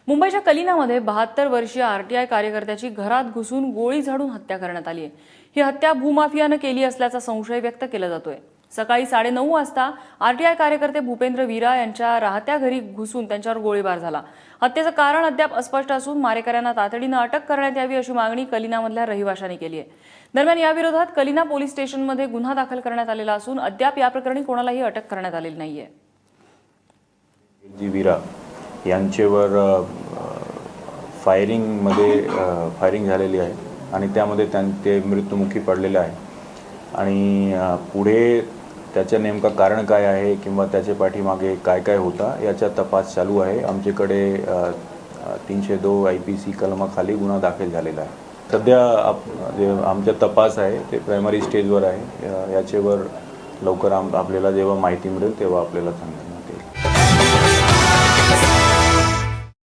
मुंबईच्या कलिनामध्ये 72 वर्षीय आरटीआय कार्यकर्त्याची घरात घुसून गोळी झाडून हत्या करण्यात आली आहे। ही हत्या भूमाफियानं केली असल्याचा संशय व्यक्त केला जातोय। सकाळी 9:30 वाजता आरटीआय कार्यकर्ते भूपेंद्र वीरा यांच्या राहत्या घरी घुसून त्यांच्यावर गोळीबार झाला। हत्येचं कारण अद्याप अस्पष्ट असून मारेकऱ्यांना तातडीनं अटक करण्यात यावी अशी मागणी कलिनामधल्या रहिवाशांनी केली आहे। दरम्यान या विरोधात कलिना पोलीस स्टेशनमध्ये गुन्हा दाखल करण्यात आलेला असून अद्याप या प्रकरणी कोणालाही अटक करण्यात आलेली नाहीये। वीरा यांच्यावर फायरिंग झालेली आहे आणि त्यामध्ये ते मृत्युमुखी पडलेले आहे आणि पुढे त्याचं नेमका कारण काय आहे किंवा त्याच्या पाठीमागे काय होता याचा तपास चालू आहे। आमच्याकडे 302 IPC कलमाखाली गुन्हा दाखल झालेला आहे। सध्या आमचा तपास आहे ते प्रायमरी स्टेजवर आहे। याच्यावर लवकर आपल्याला जेव्हा माहिती मिळेल तेव्हा आपल्याला सांगेल।